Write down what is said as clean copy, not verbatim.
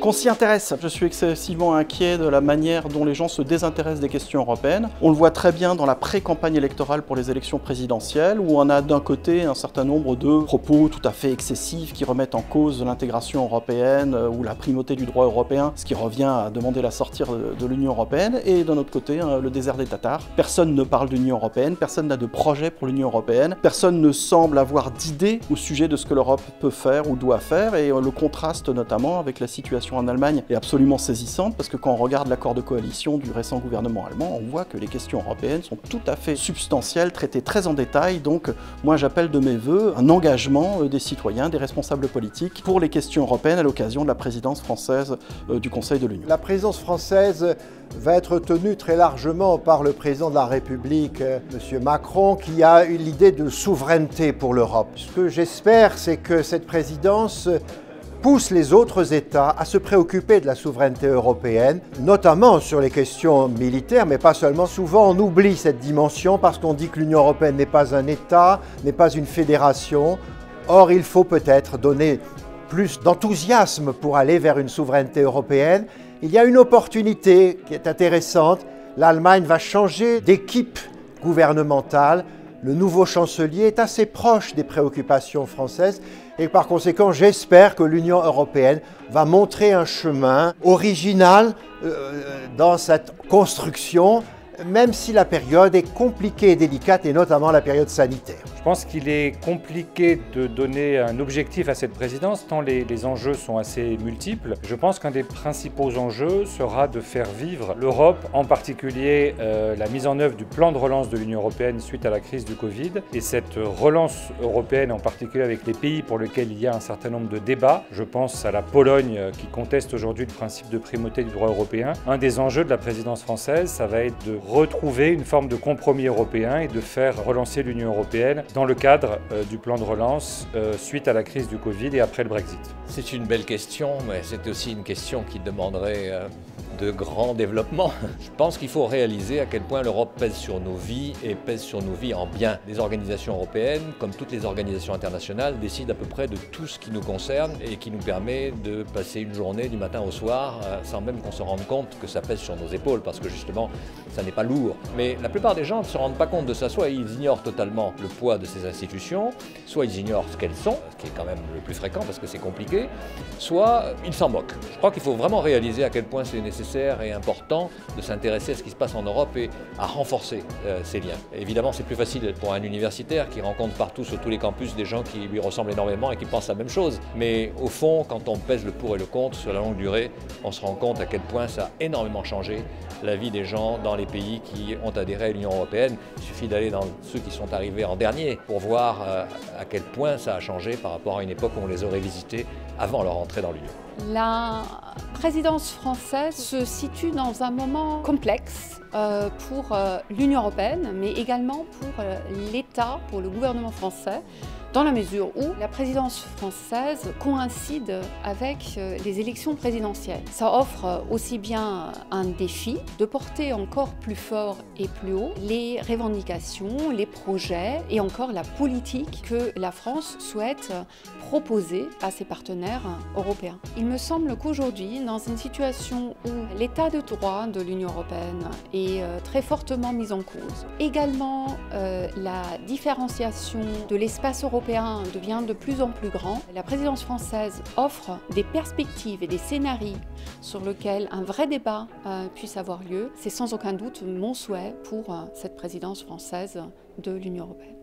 Qu'on s'y intéresse. Je suis excessivement inquiet de la manière dont les gens se désintéressent des questions européennes. On le voit très bien dans la pré-campagne électorale pour les élections présidentielles, où on a d'un côté un certain nombre de propos tout à fait excessifs qui remettent en cause l'intégration européenne ou la primauté du droit européen, ce qui revient à demander la sortie de l'Union européenne, et d'un autre côté le désert des Tatars. Personne ne parle d'Union européenne, personne n'a de projet pour l'Union européenne, personne ne semble avoir d'idées au sujet de ce que l'Europe peut faire ou doit faire, et le contraste notamment avec la situation en Allemagne est absolument saisissante, parce que quand on regarde l'accord de coalition du récent gouvernement allemand, on voit que les questions européennes sont tout à fait substantielles, traitées très en détail. Donc moi j'appelle de mes vœux un engagement des citoyens, des responsables politiques pour les questions européennes à l'occasion de la présidence française du Conseil de l'Union. La présidence française va être tenue très largement par le président de la République, M. Macron, qui a eu l'idée de souveraineté pour l'Europe. Ce que j'espère, c'est que cette présidence pousse les autres États à se préoccuper de la souveraineté européenne, notamment sur les questions militaires, mais pas seulement. Souvent, on oublie cette dimension parce qu'on dit que l'Union européenne n'est pas un État, n'est pas une fédération. Or, il faut peut-être donner plus d'enthousiasme pour aller vers une souveraineté européenne. Il y a une opportunité qui est intéressante. L'Allemagne va changer d'équipe gouvernementale. Le nouveau chancelier est assez proche des préoccupations françaises et par conséquent, j'espère que l'Union européenne va montrer un chemin original dans cette construction, même si la période est compliquée et délicate, et notamment la période sanitaire. Je pense qu'il est compliqué de donner un objectif à cette présidence, tant les enjeux sont assez multiples. Je pense qu'un des principaux enjeux sera de faire vivre l'Europe, en particulier la mise en œuvre du plan de relance de l'Union européenne suite à la crise du Covid. Et cette relance européenne, en particulier avec les pays pour lesquels il y a un certain nombre de débats, je pense à la Pologne qui conteste aujourd'hui le principe de primauté du droit européen. Un des enjeux de la présidence française, ça va être de retrouver une forme de compromis européen et de faire relancer l'Union européenne dans le cadre du plan de relance suite à la crise du Covid et après le Brexit. C'est une belle question, mais c'est aussi une question qui demanderait de grands développements. Je pense qu'il faut réaliser à quel point l'Europe pèse sur nos vies et pèse sur nos vies en bien. Les organisations européennes, comme toutes les organisations internationales, décident à peu près de tout ce qui nous concerne et qui nous permet de passer une journée du matin au soir sans même qu'on se rende compte que ça pèse sur nos épaules parce que justement, ça n'est pas lourd. Mais la plupart des gens ne se rendent pas compte de ça. Soit ils ignorent totalement le poids de ces institutions, soit ils ignorent ce qu'elles sont, ce qui est quand même le plus fréquent parce que c'est compliqué, soit ils s'en moquent. Je crois qu'il faut vraiment réaliser à quel point c'est nécessaire et important de s'intéresser à ce qui se passe en Europe et à renforcer ces liens. Évidemment, c'est plus facile pour un universitaire qui rencontre partout sur tous les campus des gens qui lui ressemblent énormément et qui pensent la même chose. Mais au fond, quand on pèse le pour et le contre sur la longue durée, on se rend compte à quel point ça a énormément changé la vie des gens dans les pays qui ont adhéré à l'Union européenne. Il suffit d'aller dans ceux qui sont arrivés en dernier pour voir à quel point ça a changé par rapport à une époque où on les aurait visités avant leur entrée dans l'Union. La présidence française se situe dans un moment complexe pour l'Union européenne, mais également pour l'État, pour le gouvernement français, dans la mesure où la présidence française coïncide avec les élections présidentielles. Ça offre aussi bien un défi de porter encore plus fort et plus haut les revendications, les projets et encore la politique que la France souhaite proposer à ses partenaires européens. Il me semble qu'aujourd'hui, dans une situation où l'état de droit de l'Union européenne est très fortement mis en cause, également la différenciation de l'espace européen devient de plus en plus grand, la présidence française offre des perspectives et des scénarios sur lesquels un vrai débat puisse avoir lieu. C'est sans aucun doute mon souhait pour cette présidence française de l'Union européenne.